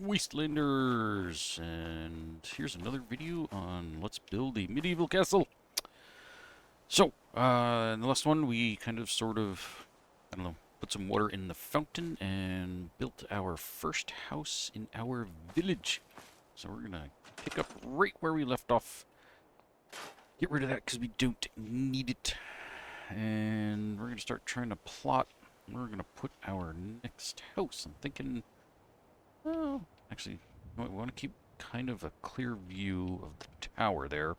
Wastelanders, and here's another video on let's build a medieval castle. So, in the last one we kind of I don't know, put some water in the fountain and built our first house in our village. So we're gonna pick up right where we left off. Get rid of that because we don't need it. And we're gonna start trying to plot where we're gonna put our next house. I'm thinking, oh, actually, we want to keep kind of a clear view of the tower there.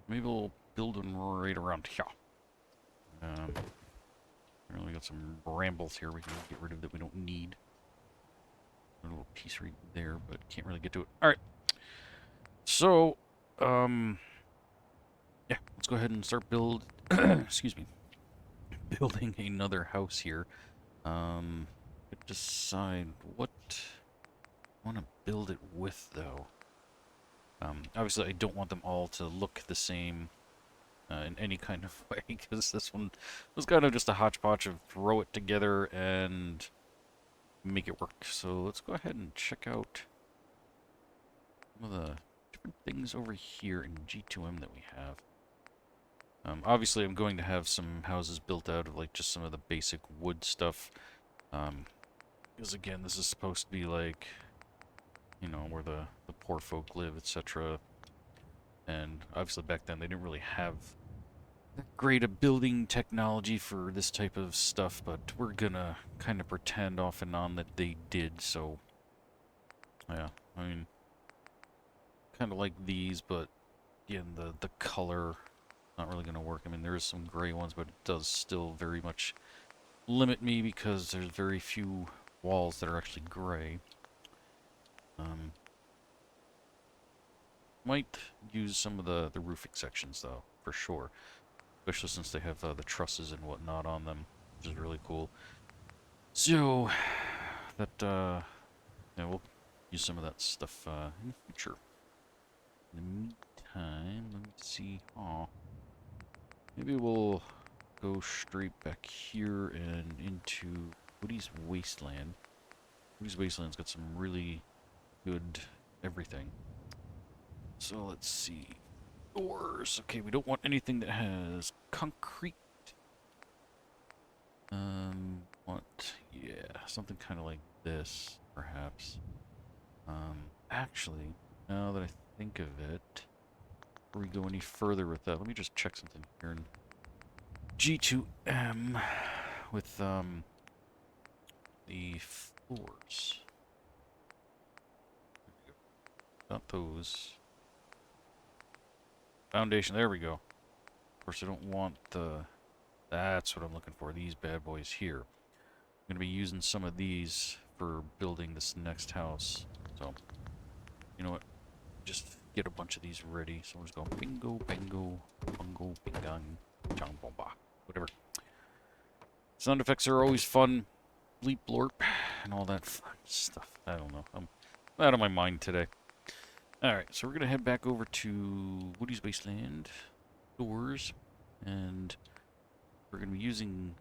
Maybe we'll build one right around here. We got some brambles here we can get rid of that we don't need. A little piece right there, but can't really get to it. Alright. So, yeah, let's go ahead and start excuse me, building another house here. Decide what I want to build it with, though. Obviously, I don't want them all to look the same in any kind of way, because this one was kind of just a hodgepodge of throw it together and make it work. So let's go ahead and check out some of the different things over here in G2M that we have. Obviously, I'm going to have some houses built out of like just some of the basic wood stuff. Because again, this is supposed to be like, you know, where the poor folk live, etc. And obviously back then they didn't really have that great a building technology for this type of stuff, but we're gonna kind of pretend off and on that they did, so yeah, I mean, kind of like these, but again, the color not really gonna work. I mean, there is some gray ones, but it does still very much limit me because there's very few walls that are actually gray. Might use some of the roofing sections, though, for sure. Especially since they have the trusses and whatnot on them, which is really cool. So, that, yeah, we'll use some of that stuff in the future. In the meantime, let me see. Aw. Maybe we'll go straight back here and into Woody's Wasteland. Woody's Wasteland's got some really good everything. So let's see. Doors. Okay, we don't want anything that has concrete. Yeah, something kind of like this, perhaps. Actually, now that I think of it, before we go any further with that, let me just check something here in G2M with, the floors. Not those. Foundation, there we go. Of course, I don't want the... That's what I'm looking for, these bad boys here. I'm going to be using some of these for building this next house. So, you know what? Just get a bunch of these ready. So we're just going bingo, bango, bungo, bingang, chong, bomba, whatever. Sound effects are always fun. Bleep, blorp, and all that fun stuff. I don't know. I'm out of my mind today. Alright, so we're going to head back over to Woody's Wasteland doors, and we're going to be using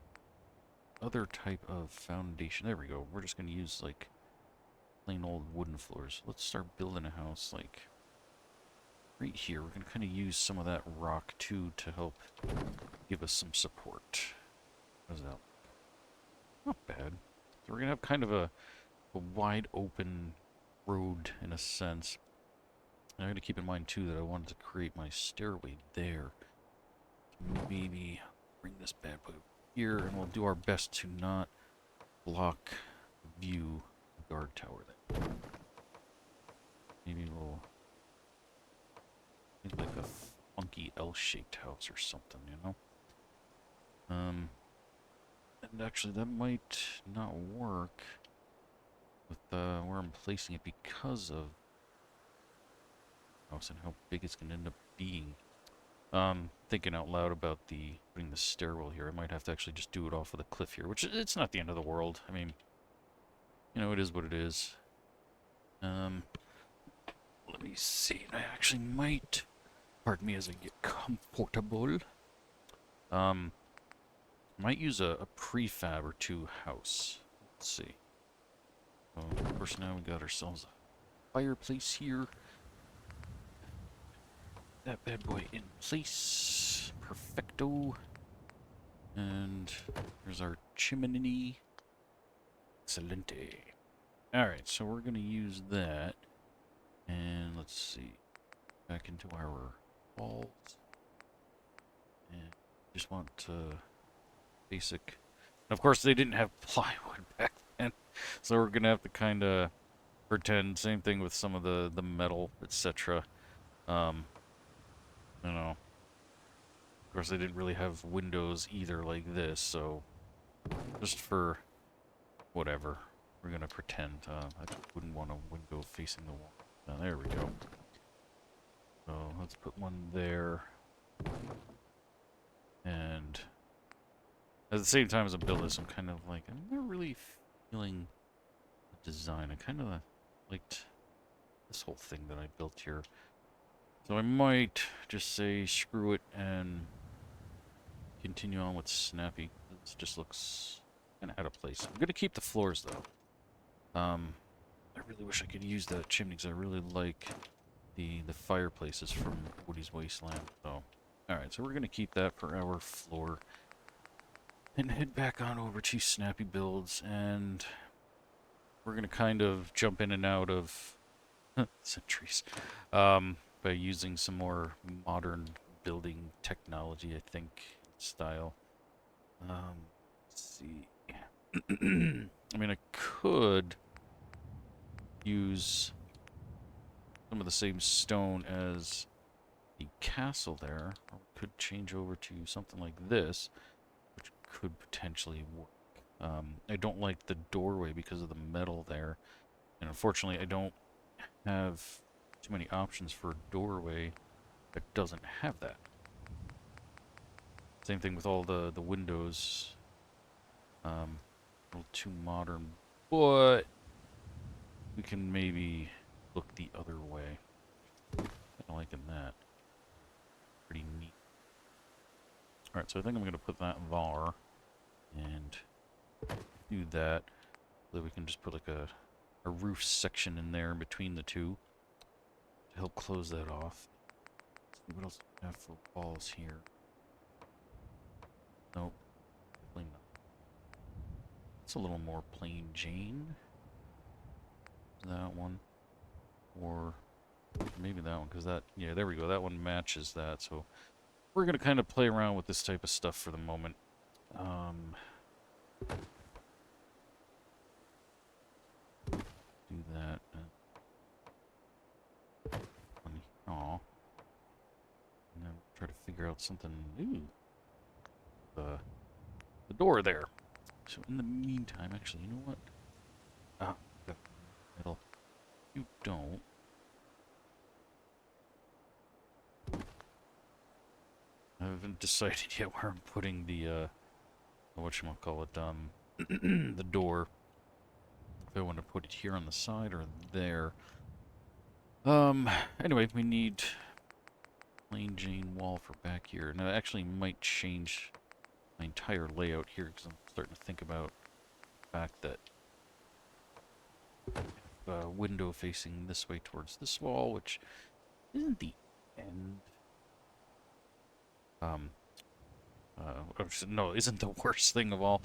other type of foundation. There we go. We're just going to use, like, plain old wooden floors. Let's start building a house, like, right here. We're going to kind of use some of that rock, too, to help give us some support. How's that? Not bad. So we're going to have kind of a wide open road, in a sense. I gotta keep in mind too that I wanted to create my stairway there. So maybe bring this bad boy here, and we'll do our best to not block the view of the guard tower there. Maybe we'll make like a funky L-shaped house or something, you know? And actually that might not work with where I'm placing it because of house and how big it's going to end up being. Thinking out loud about putting the stairwell here. I might have to actually just do it off of the cliff here, which it's not the end of the world. I mean, you know, it is what it is. Let me see. I actually might, pardon me as I get comfortable. Might use a prefab or two house. Let's see. Of course, now we got ourselves fireplace here. That bad boy in place. Perfecto. And there's our chimney. Excelente. Alright, so we're going to use that. And let's see. Back into our walls. And just want basic. And of course, they didn't have plywood back then. So we're going to have to kind of pretend. Same thing with some of the metal, etc. You know. Of course, they didn't really have windows either like this, so just for whatever, we're gonna pretend. I wouldn't want a window facing the wall. There we go. So let's put one there. And at the same time as I build this, I'm kind of like, I'm not really feeling the design. I kind of liked this whole thing that I built here. So I might just say screw it and continue on with Snappy. This just looks kind of out of place. I'm going to keep the floors, though. I really wish I could use the chimney because I really like the fireplaces from Woody's Wasteland. So, alright, so we're going to keep that for our floor. And head back on over to Snappy Builds, and we're going to kind of jump in and out of centuries by using some more modern building technology, I think, style. Let's see. I mean, I could use some of the same stone as the castle there, or we could change over to something like this, which could potentially work. I don't like the doorway because of the metal there, and unfortunately I don't have too many options for a doorway that doesn't have that. Same thing with all the windows. A little too modern, but we can maybe look the other way. Kind of liking that. Pretty neat. Alright, so I think I'm going to put that var and do that. So that we can just put like a roof section in there in between the two to help close that off. Let's see what else do we have for walls here. Nope. Plain. It's a little more plain Jane. That one. Or maybe that one, because that, yeah, there we go. That one matches that. So we're going to kind of play around with this type of stuff for the moment. Do that. Aw. And then try to figure out something. Ooh. The door there. So in the meantime, actually, you know what? Ah, the middle. You don't. I haven't decided yet where I'm putting the whatchamacallit, the door. If I want to put it here on the side or there. Anyway, we need plain Jane wall for back here. Now, I actually might change my entire layout here because I'm starting to think about the fact that window facing this way towards this wall, which isn't the end. No, isn't the worst thing of all.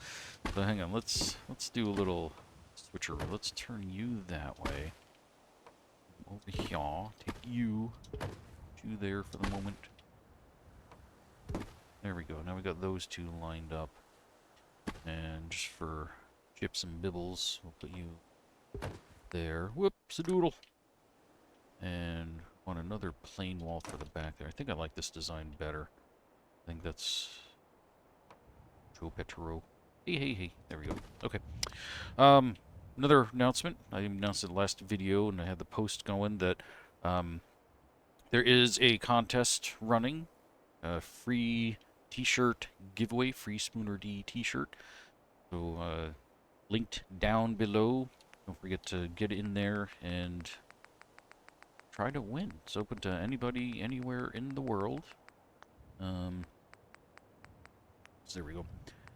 So hang on, let's do a little switcheroo. Let's turn you that way. Over here, take you there for the moment. There we go. Now we got those two lined up. And just for chips and bibbles, we'll put you there. Whoops, a doodle. And on another plain wall for the back there. I think I like this design better. I think that's Joe Petro. Hey. There we go. Okay. Another announcement. I announced it last video, and I had the post going that there is a contest running. A free t-shirt giveaway. Free Spoonerdee t-shirt. So, linked down below. Don't forget to get in there and try to win. It's open to anybody, anywhere in the world. So there we go.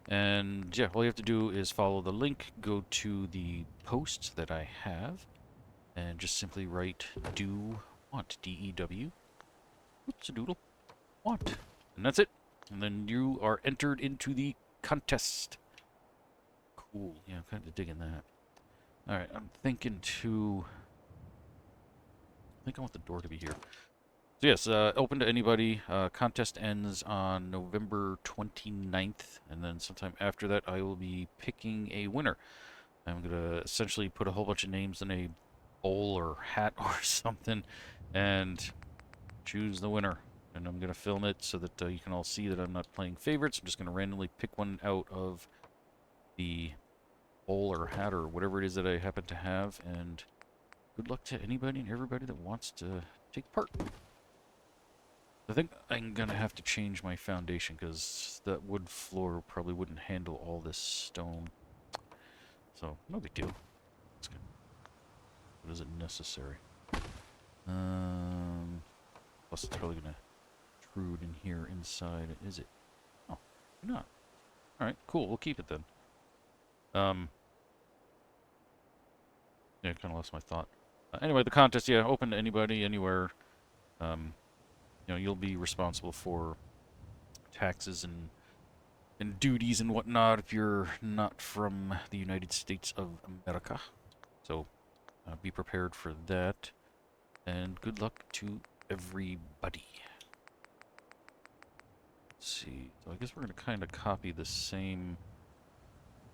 And yeah, all you have to do is follow the link, go to the post that I have, and just simply write do want, D-E-W, oops a doodle, want, and that's it. And then you are entered into the contest. Cool, yeah, I'm kind of digging that. Alright, I'm thinking to... I think I want the door to be here. So yes, open to anybody. Contest ends on November 29th, and then sometime after that I will be picking a winner. I'm going to essentially put a whole bunch of names in a bowl or hat or something, and choose the winner. And I'm going to film it so that you can all see that I'm not playing favorites. I'm just going to randomly pick one out of the bowl or hat or whatever it is that I happen to have, and good luck to anybody and everybody that wants to take part. I think I'm going to have to change my foundation because that wood floor probably wouldn't handle all this stone. So, no big deal. It's good. But is it necessary? Plus it's probably going to intrude in here inside. Is it? Oh, not. Alright, cool. We'll keep it then. Yeah, I kind of lost my thought. Anyway, the contest, yeah, open to anybody, anywhere. You know, you'll be responsible for taxes and duties and whatnot if you're not from the United States of America. So, be prepared for that. And good luck to everybody. Let's see. So I guess we're going to kind of copy the same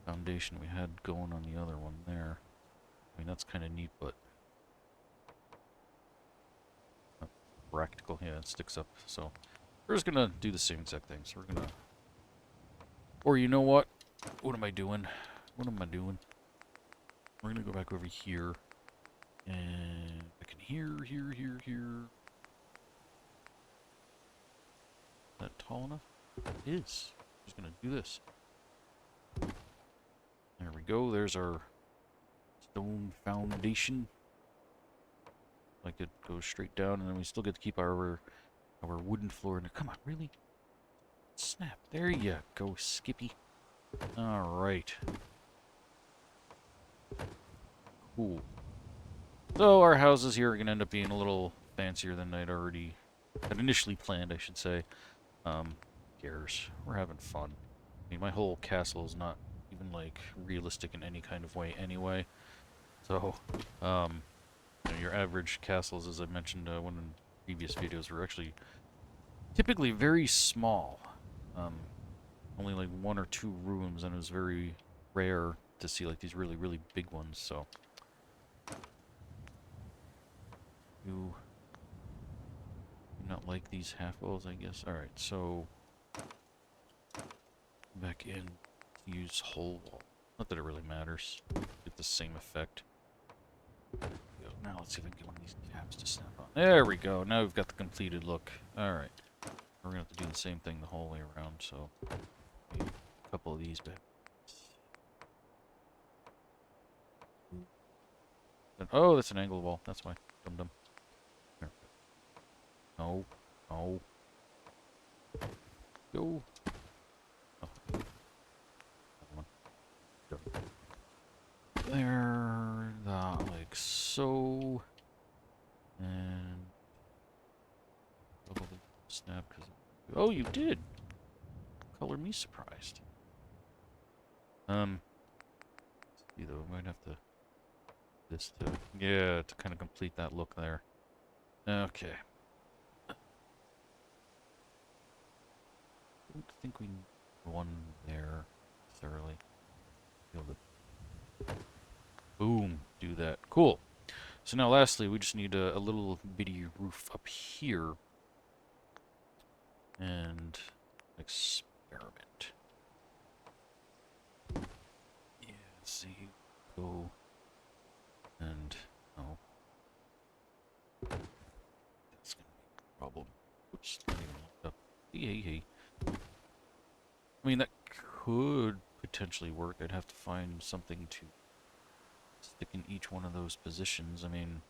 foundation we had going on the other one there. I mean, that's kind of neat, but not practical. Yeah, it sticks up. So we're just gonna do the same exact thing. So we're gonna, or you know what? What am I doing? What am I doing? We're gonna go back over here, and I can here. Is that tall enough? It is. Just gonna do this. There we go. There's our stone foundation. Like it goes straight down, and then we still get to keep our wooden floor in there. Come on, really? Snap. There you go, Skippy. Alright. Cool. So our houses here are going to end up being a little fancier than had initially planned, I should say. Cares. We're having fun. I mean, my whole castle is not even, like, realistic in any kind of way anyway. So, you know, your average castles, as I mentioned one in previous videos, were actually typically very small. Only like 1 or 2 rooms, and it was very rare to see like these really, really big ones, so. You do not like these half walls, I guess? Alright, so back in, use whole wall. Not that it really matters. Get the same effect. Now let's see if I can get one of these caps to snap on. There we go. Now we've got the completed look. Alright. We're going to have to do the same thing the whole way around, so maybe a couple of these back. Oh, that's an angle wall. That's why. Dum-dum. No. No. Go. Oh. Go. There. That, like so. And probably snap because. Oh, you did. Color me surprised. See though, I might have to this to to kind of complete that look there. Okay. I don't think we need one there necessarily. Be able to boom, do that. Cool. So now lastly, we just need a little bitty roof up here. And experiment. Yeah, let's see. Go. And no. That's gonna be a problem. Oops, not even looked up. Hey. I mean, that could potentially work. I'd have to find something to stick in each one of those positions. I mean,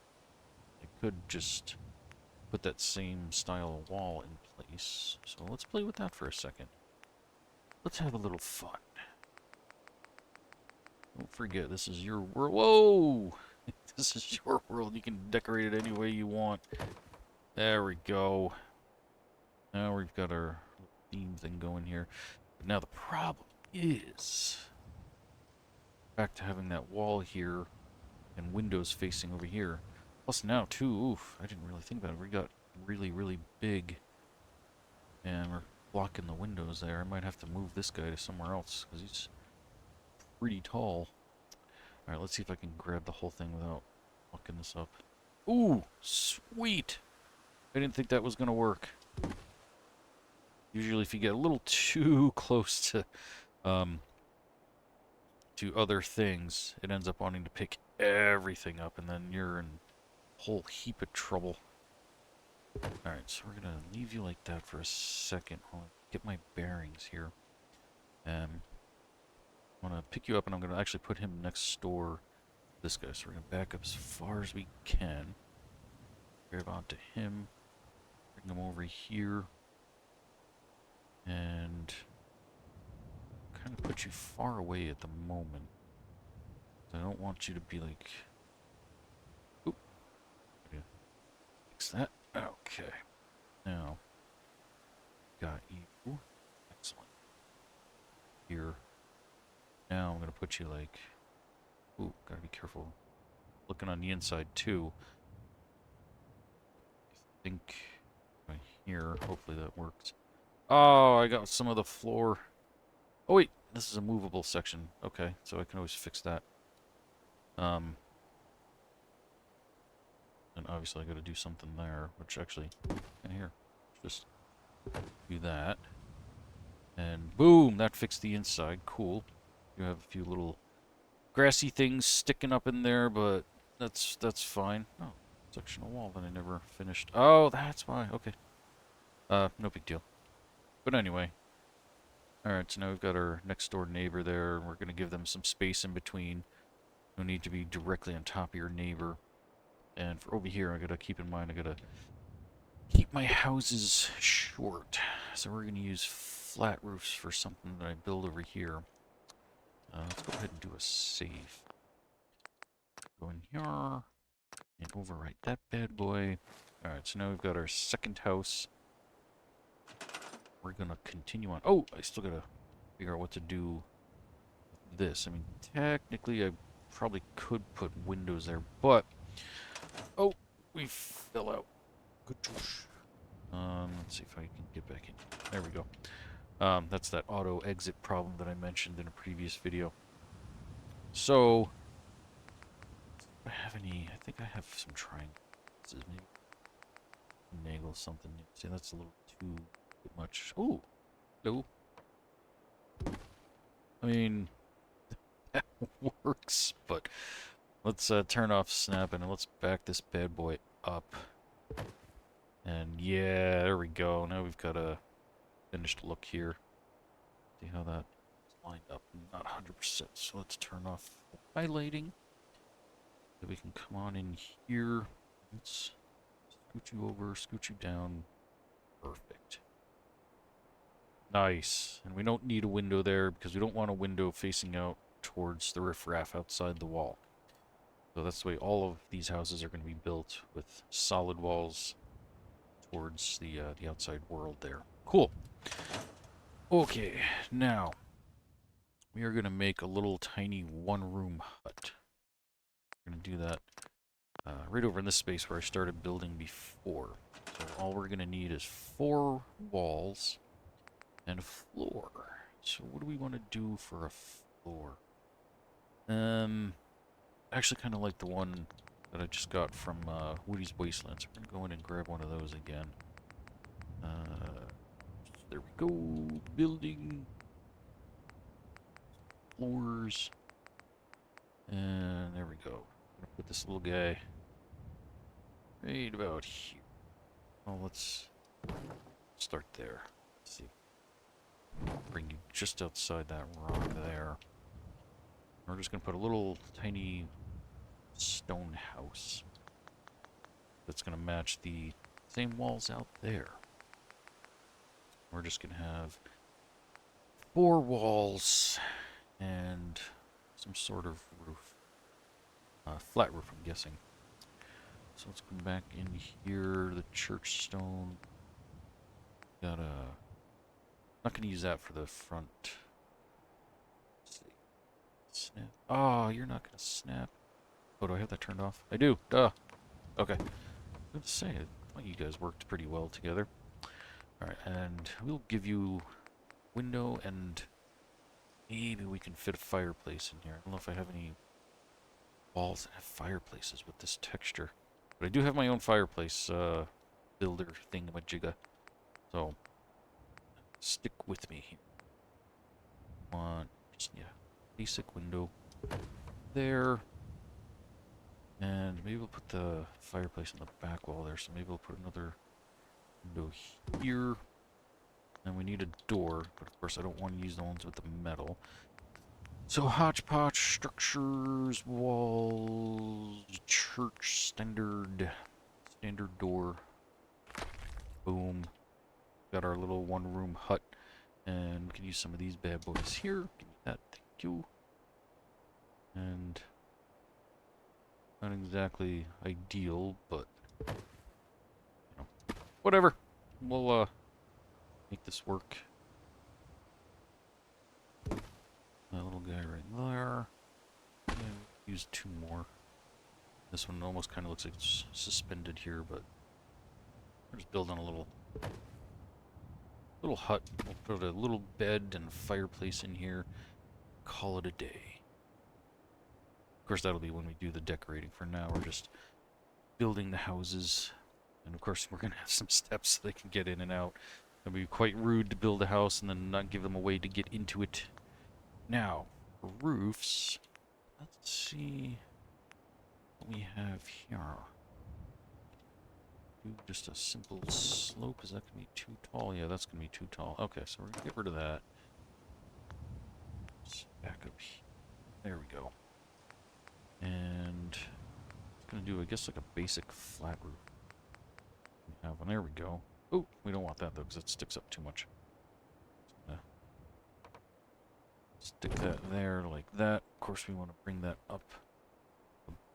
I could just put that same style wall in place. So let's play with that for a second. Let's have a little fun. Don't forget, this is your world. Whoa! This is your world. You can decorate it any way you want. There we go. Now we've got our theme thing going here. But now the problem is back to having that wall here and windows facing over here. Plus now too, oof, I didn't really think about it. We got really, really big and we're blocking the windows there. I might have to move this guy to somewhere else because he's pretty tall. Alright, let's see if I can grab the whole thing without fucking this up. Ooh, sweet! I didn't think that was gonna work. Usually if you get a little too close to other things, it ends up wanting to pick everything up and then you're in a whole heap of trouble. Alright, so we're gonna leave you like that for a second while I get my bearings here. I'm gonna pick you up and I'm gonna actually put him next door to this guy. So we're gonna back up as far as we can. Grab onto him. Bring him over here. And kind of put you far away at the moment. I don't want you to be like... Oop. Fix that. Okay. Now, got you. Excellent. Here. Now I'm going to put you like... Ooh, gotta be careful. Looking on the inside too. I think right here, hopefully that works. Oh, I got some of the floor. Oh wait, this is a movable section. Okay, so I can always fix that. And obviously I gotta do something there, which actually, here, just do that. And boom, that fixed the inside. Cool. You have a few little grassy things sticking up in there, but that's fine. Oh, section of wall that I never finished. Oh, that's why. Okay. No big deal. But anyway. Alright, so now we've got our next door neighbor there, and we're going to give them some space in between. No need to be directly on top of your neighbor. And for over here, I got to keep in mind, I got to keep my houses short. So we're going to use flat roofs for something that I build over here. Let's go ahead and do a save. Go in here and overwrite that bad boy. Alright, so now we've got our second house. We're gonna continue on. Oh, I still gotta figure out what to do with this. I mean, technically, I probably could put windows there, but... Oh, we fell out. Good. Let's see if I can get back in. There we go. That's that auto exit problem that I mentioned in a previous video. So, do I have any? I think I have some triangles. Maybe finagle something. See, that's a little too much. Oh, no. I mean, that works, but let's turn off snapping and let's back this bad boy up. And yeah, there we go. Now we've got a finished look here. See how that's lined up? Not 100%. So let's turn off the highlighting. So we can come on in here. Let's scoot you over, scoot you down. Perfect. Nice. And we don't need a window there because we don't want a window facing out towards the riffraff outside the wall. So that's the way all of these houses are going to be built, with solid walls towards the outside world there. Cool. Okay, now we are going to make a little tiny one-room hut. We're going to do that right over in this space where I started building before. So all we're going to need is 4 walls and a floor. So what do we want to do for a floor? Actually kind of like the one that I just got from Woody's Wasteland. So we're going to go in and grab one of those again. There we go. Building. Floors. And there we go. I'm going to put this little guy right about here. Well, let's start there. Let's see. Bring you just outside that rock there. We're just going to put a little tiny stone house that's going to match the same walls out there. We're just going to have 4 walls and some sort of roof. Flat roof, I'm guessing. So let's come back in here. The church stone. Got a. Not gonna use that for the front. Let's see. Snap. Oh, you're not gonna snap. Oh, do I have that turned off? I do. Duh. Okay. I was gonna say, I thought you guys worked pretty well together. Alright, and we'll give you window, and maybe we can fit a fireplace in here. I don't know if I have any walls that have fireplaces with this texture. But I do have my own fireplace builder thingamajigga. So, stick with me here. Just, yeah, basic window there. And maybe we'll put the fireplace on the back wall there. So maybe we'll put another window here. And we need a door, but of course I don't want to use the ones with the metal. So hodgepodge, structures, walls, church, standard door. Boom. Got our little one-room hut. And we can use some of these bad boys here. Give me that, thank you. And not exactly ideal, but you know, whatever. We'll make this work. That little guy right there. Yeah, use two more. This one almost kind of looks like it's suspended here, but we're just building a little hut. We'll put a little bed and a fireplace in here. Call it a day. Of course, that'll be when we do the decorating. For now, we're just building the houses. And of course, we're going to have some steps so they can get in and out. It'll be quite rude to build a house and then not give them a way to get into it. Now, for roofs, let's see what we have here. Do just a simple slope. Is that going to be too tall? Yeah, that's going to be too tall. Okay, so we're going to get rid of that. Let's back up here. There we go. And it's going to do, I guess, like a basic flat roof. We have one. There we go. Oh, we don't want that, though, because it sticks up too much. Stick that there like that. Of course, we want to bring that up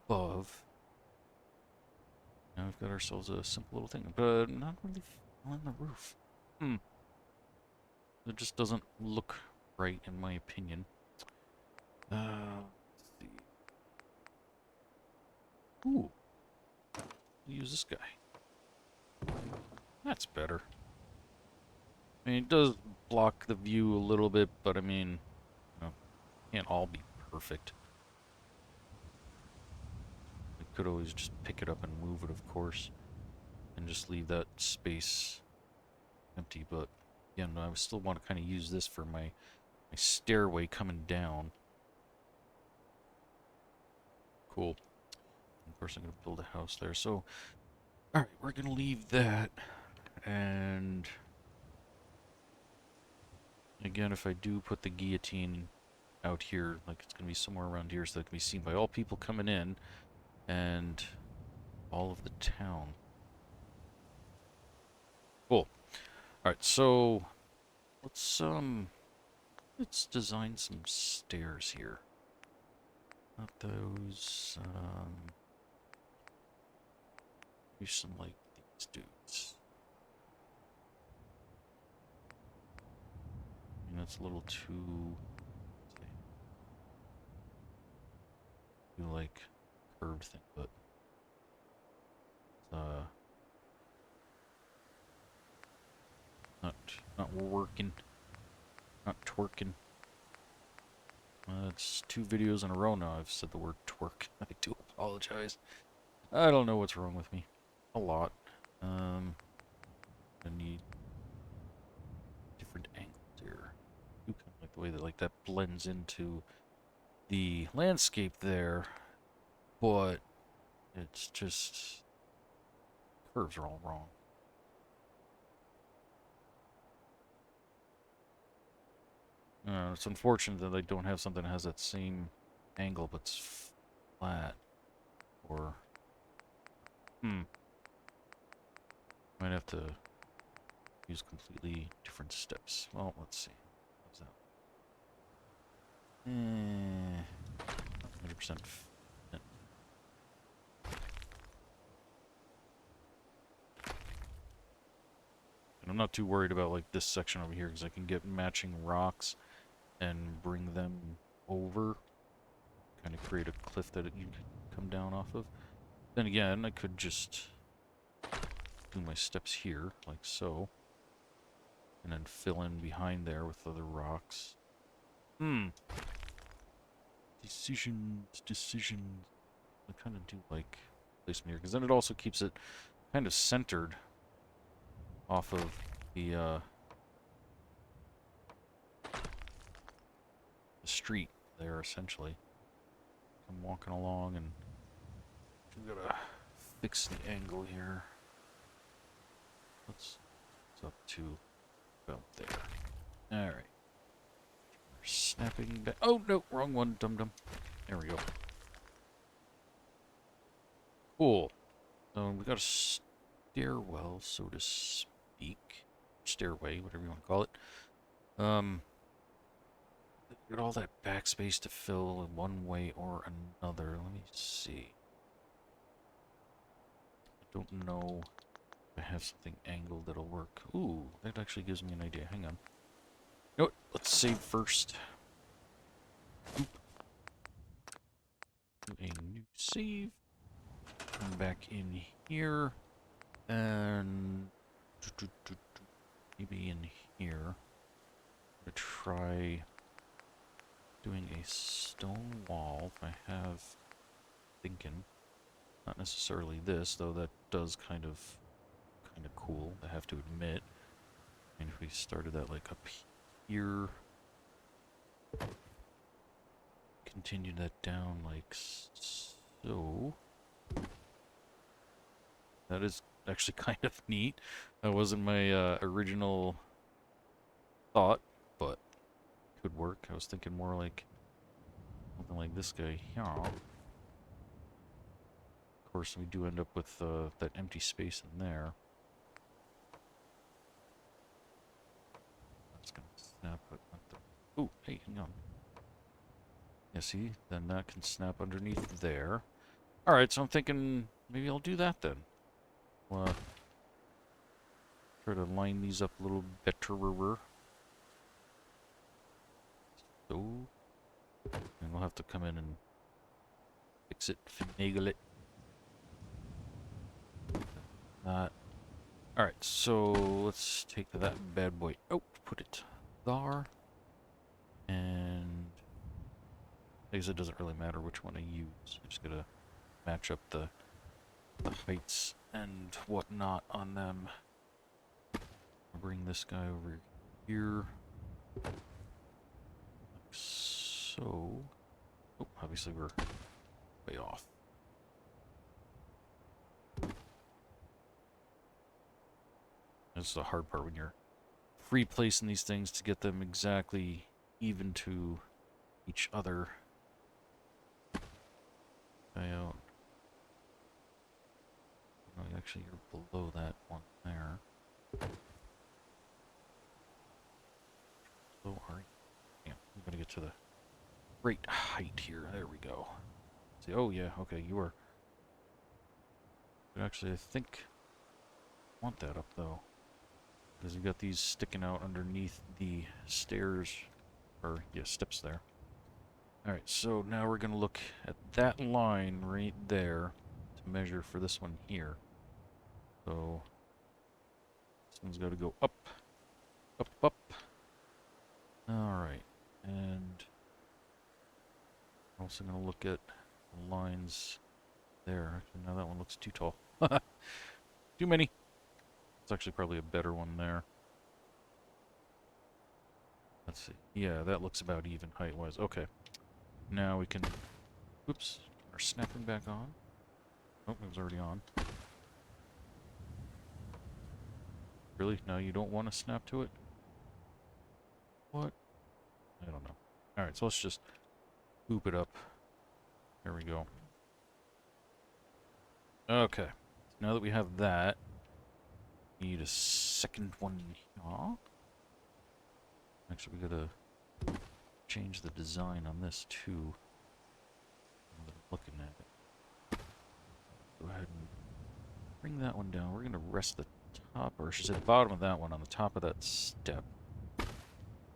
above. Now we've got ourselves a simple little thing, but not really on the roof. It just doesn't look right, in my opinion. Let's see. Ooh. We'll use this guy. That's better. I mean, it does block the view a little bit, but I mean, you know, can't all be perfect. We could always just pick it up and move it, of course, and just leave that space empty, but again, I still want to kind of use this for my stairway coming down. Cool. Of course, I'm going to build a house there. So, alright, we're going to leave that. And again, if I do put the guillotine out here, like it's going to be somewhere around here so that it can be seen by all people coming in and all of the town. Cool. Alright, so let's design some stairs here. Not those, do some like these dudes. I mean, that's a little too like curved thing, but not working, not twerking. It's 2 videos in a row now I've said the word twerk. I do apologize. I don't know what's wrong with me. A lot. I need different angles here. I do kind of like the way that that blends into the landscape there, but it's just curves are all wrong. It's unfortunate that I don't have something that has that same angle but it's flat. Or might have to use completely different steps. Well, let's see. How's that? 100% fit. I'm not too worried about like this section over here because I can get matching rocks and bring them over. Kind of create a cliff that you can come down off of. Then again, I could just do my steps here, like so. And then fill in behind there with other rocks. Decisions. I kind of do like placement here, because then it also keeps it kind of centered off of the street there, essentially. I'm walking along, and we gotta fix the angle here. It's up to about there. Alright. We're snapping back. Oh, no, wrong one, dum-dum. There we go. Cool. So we got a stairwell, so to speak. Stairway, whatever you want to call it. Get all that backspace to fill in one way or another. Let me see. I don't know if I have something angled that'll work. Ooh, that actually gives me an idea. Hang on. You know what? Let's save first. Oop. Do a new save. Come back in here. And maybe in here. I'm gonna try doing a stone wall. If I have thinking, not necessarily this, though that does kind of cool, I have to admit. And if we started that like up here, continue that down like so. That is actually kind of neat. That wasn't my original thought, but could work. I was thinking more like something like this guy here. Of course, we do end up with that empty space in there. That's gonna snap it. Oh, hey, hang on. Yeah, see? Then that can snap underneath there. Alright, so I'm thinking maybe I'll do that then. Try to line these up a little better. So, and we'll have to come in and fix it, finagle it. Alright, so let's take that bad boy out, put it there. And I guess it doesn't really matter which one I use. I'm just gonna match up the heights and whatnot on them. I'll bring this guy over here. Like so. Oh, obviously we're way off. That's the hard part when you're free placing these things to get them exactly even to each other. Oh, actually, you're below that one there. So are you? Yeah, I'm gonna get to the right height here. There we go. See, oh yeah, okay, you are. But actually, I think I want that up though, because you've got these sticking out underneath the stairs, or yeah, steps there. All right, so now we're gonna look at that line right there to measure for this one here. So this one's got to go up, up, up. Alright, and I'm also going to look at the lines there. Actually, now that one looks too tall. Too many. It's actually probably a better one there. Let's see. Yeah, that looks about even height-wise. Okay. Now we can... Oops. We're snapping back on. Oh, it was already on. Really? Now you don't want to snap to it? What? I don't know. Alright, so let's just boop it up. There we go. Okay. Now that we have that, we need a second one here. Actually, we gotta change the design on this too. Now that I'm looking at it. Go ahead and bring that one down. We're gonna rest the top, or I should say the bottom of that one, on the top of that step.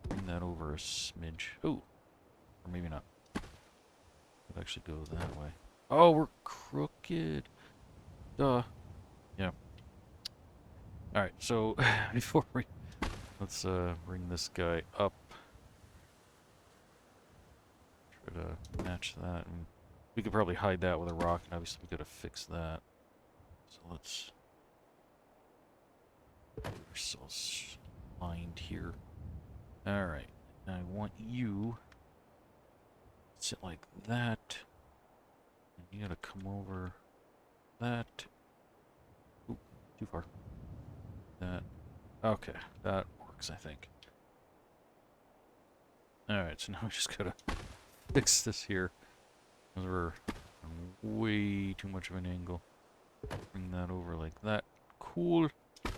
Bring that over a smidge. Oh, or maybe not. Could actually go that way. Oh, we're crooked. Duh. Yeah. All right. So before we let's bring this guy up. Try to match that, and we could probably hide that with a rock, and obviously we gotta fix that. So let's get ourselves lined here. All right. I want you to sit like that. And you gotta come over that. Oop, too far. That. Okay, that works, I think. Alright, so now we just gotta fix this here. Because we're on way too much of an angle. Bring that over like that. Cool. Bring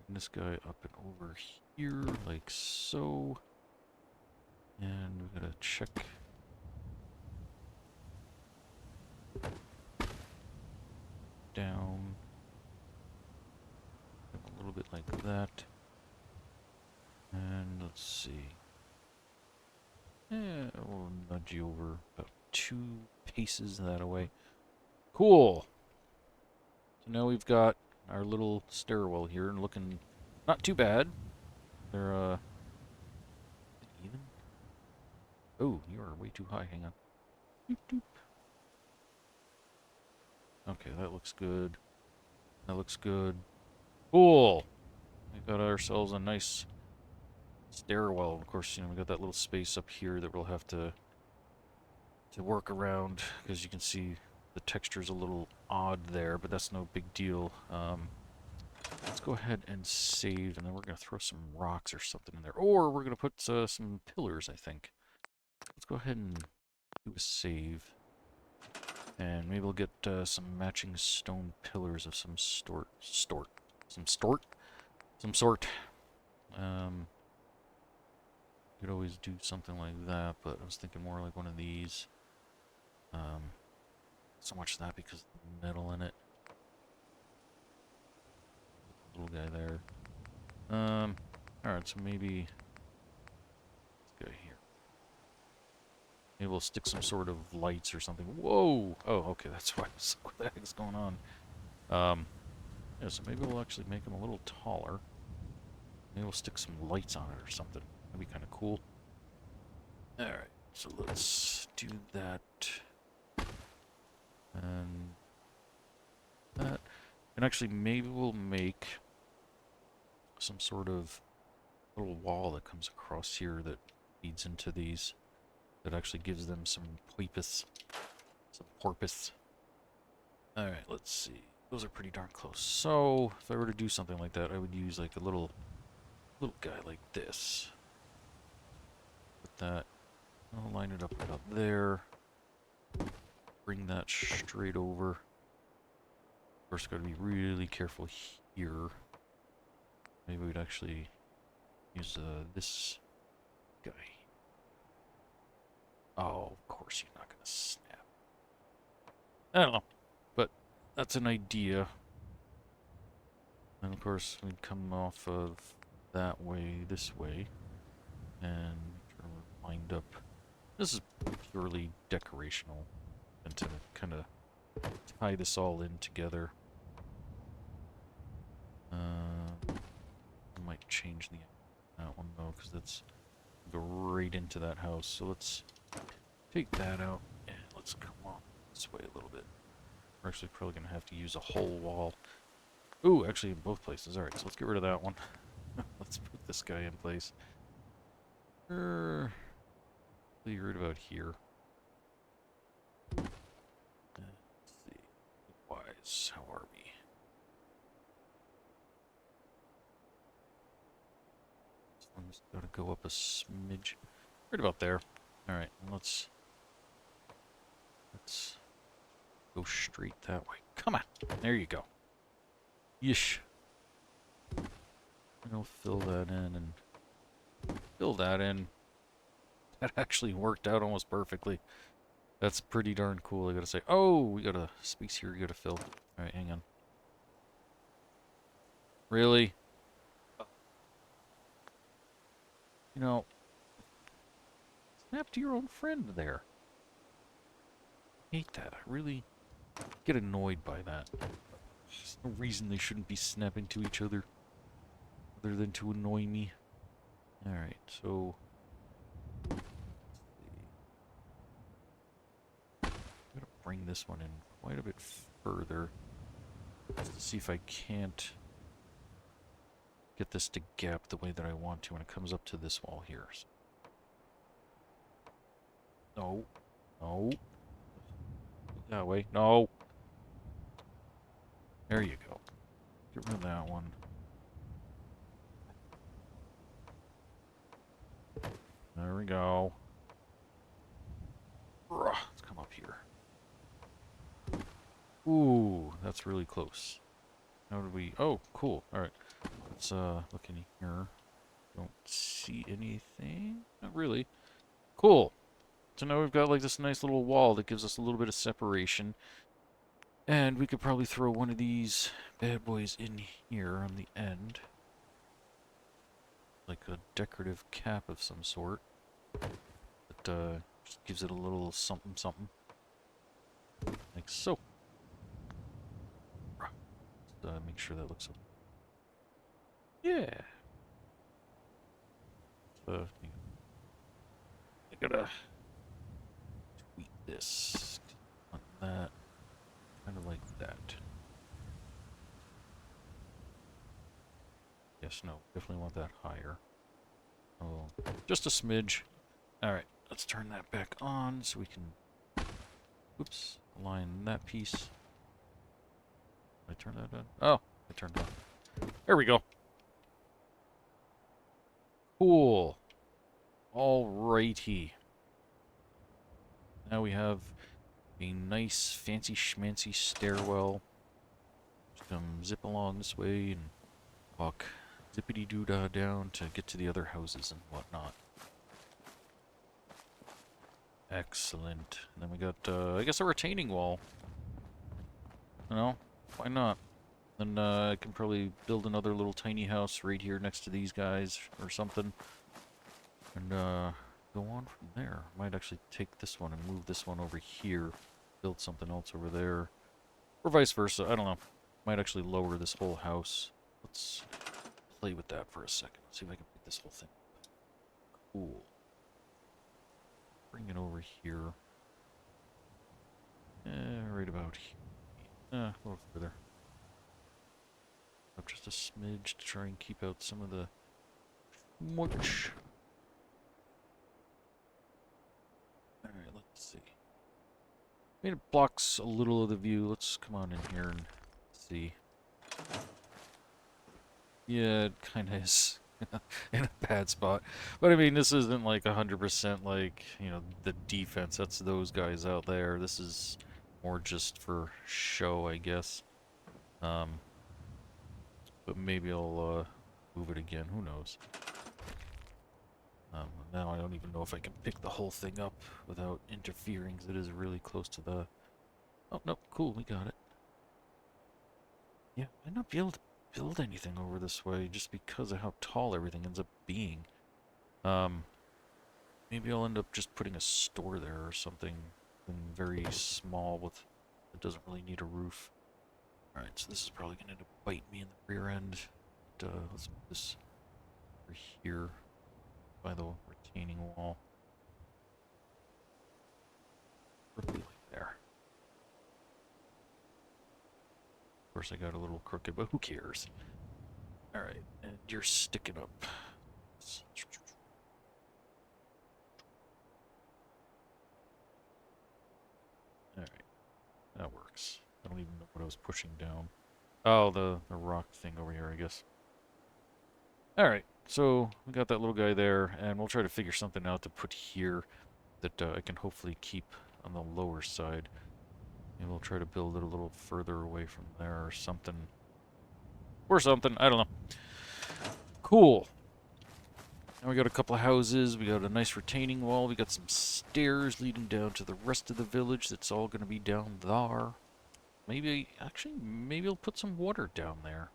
this guy up and over here, like so. And we gotta check. Down. A little bit like that. And let's see. Yeah, we'll nudge you over about 2 paces that away. Cool. So now we've got our little stairwell here and looking not too bad. They're even. Oh, you are way too high. Hang on. Doop, doop. Okay, that looks good. That looks good. Cool. We got ourselves a nice stairwell. Of course, we got that little space up here that we'll have to work around, because you can see the texture's a little odd there, but that's no big deal. Let's go ahead and save, and then we're going to throw some rocks or something in there. Or we're going to put some pillars, I think. Let's go ahead and do a save. And maybe we'll get some matching stone pillars of some sort. Some sort. Could always do something like that, but I was thinking more like one of these. So much of that because of the metal in it. Little guy there. Alright, so maybe this guy here. Maybe we'll stick some sort of lights or something. Whoa! Oh, okay, that's why I was like, what the heck is going on? Yeah, so maybe we'll actually make him a little taller. Maybe we'll stick some lights on it or something. That'd be kind of cool. Alright, so let's do that. And that. And actually, maybe we'll make some sort of little wall that comes across here that feeds into these. That actually gives them some porpoise. Some porpoise. Alright, let's see. Those are pretty darn close. So, if I were to do something like that, I would use like a little guy like this. Put that. I'll line it up about there. Bring that straight over. First, got to be really careful here. Maybe we'd actually use this guy. Oh, of course you're not going to snap. I don't know, but that's an idea. And of course, we'd come off of that way, this way, and we're lined up. This is purely decorational, and to kind of tie this all in together. I might change that one though, because that's go right into that house. So let's take that out and let's come on this way a little bit. We're actually probably gonna have to use a whole wall. Ooh, actually in both places. Alright, so let's get rid of that one. Let's put this guy in place. Right about here. Let's see. Wise, how are we? This one's gotta go up a smidge. Right about there. Alright, let's go straight that way. Come on. There you go. Yeesh. And I'll fill that in and fill that in. That actually worked out almost perfectly. That's pretty darn cool, I gotta say. Oh, we got a space here we gotta fill. Alright, hang on. Really? You know, snap to your own friend there. Hate that. I really get annoyed by that. There's no reason they shouldn't be snapping to each other other than to annoy me. Alright, so I'm gonna bring this one in quite a bit further just to see if I can't get this to gap the way that I want to when it comes up to this wall here. So, no. No. That way. No. There you go. Get rid of that one. There we go. Let's come up here. Ooh, that's really close. How did we... Oh, cool. Alright. Let's look in here. Don't see anything. Not really. Cool. So now we've got like this nice little wall that gives us a little bit of separation. And we could probably throw one of these bad boys in here on the end. Like a decorative cap of some sort. That just gives it a little something something. Like so. Just, make sure that looks... Yeah. So, I gotta tweak this on that. Kind of like that. Yes, no, definitely want that higher. Oh, just a smidge. Alright, let's turn that back on so we can, oops, align that piece. Did I turn that on? Oh, I turned it on. There we go. Cool. Alrighty. Now we have a nice fancy schmancy stairwell. Just zip along this way and walk zippity-doo-dah down to get to the other houses and whatnot. Excellent. And then we got, I guess, a retaining wall. You know, why not? Then I can probably build another little tiny house right here next to these guys or something. And go on from there. Might actually take this one and move this one over here. Build something else over there. Or vice versa. I don't know. Might actually lower this whole house. Let's play with that for a second. See if I can pick this whole thing up. Cool. Bring it over here. Right about here. A little further. Up just a smidge to try and keep out some of the much. Alright, let's see. Maybe it blocks a little of the view. Let's come on in here and see. Yeah, it kind of is in a bad spot. But I mean, this isn't like 100% like, you know, the defense. That's those guys out there. This is more just for show, I guess. But maybe I'll move it again. Who knows? Now I don't even know if I can pick the whole thing up without interfering. It is really close to the... Oh, no. Cool. We got it. Yeah, I might not be able to build anything over this way just because of how tall everything ends up being. Maybe I'll end up just putting a store there or something very small with... It doesn't really need a roof. Alright, so this is probably going to bite me in the rear end. But, let's put this over here by the retaining wall. Roughly like there. Of course, I got a little crooked, but who cares? Alright, and you're sticking up. Alright, that works. I don't even know what I was pushing down. Oh, the rock thing over here, I guess. Alright, so we got that little guy there, and we'll try to figure something out to put here that I can hopefully keep on the lower side. And we'll try to build it a little further away from there or something. Or something, I don't know. Cool. Now we got a couple of houses, we got a nice retaining wall, we got some stairs leading down to the rest of the village that's all going to be down there. Maybe, actually, maybe I'll put some water down there.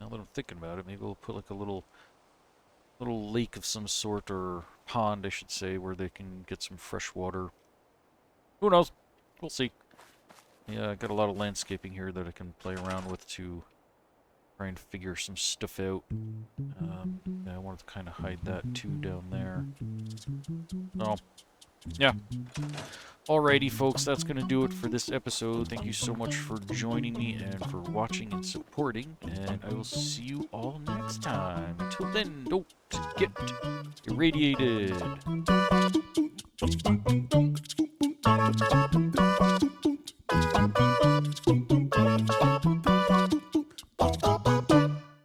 Now that I'm thinking about it, maybe we'll put like a little lake of some sort, or pond, I should say, where they can get some fresh water. Who knows? We'll see. Yeah, I got a lot of landscaping here that I can play around with to try and figure some stuff out. Yeah, I wanted to kind of hide that too down there. So, yeah. Alrighty, folks, that's going to do it for this episode. Thank you so much for joining me and for watching and supporting, and I will see you all next time. Until then, don't get irradiated.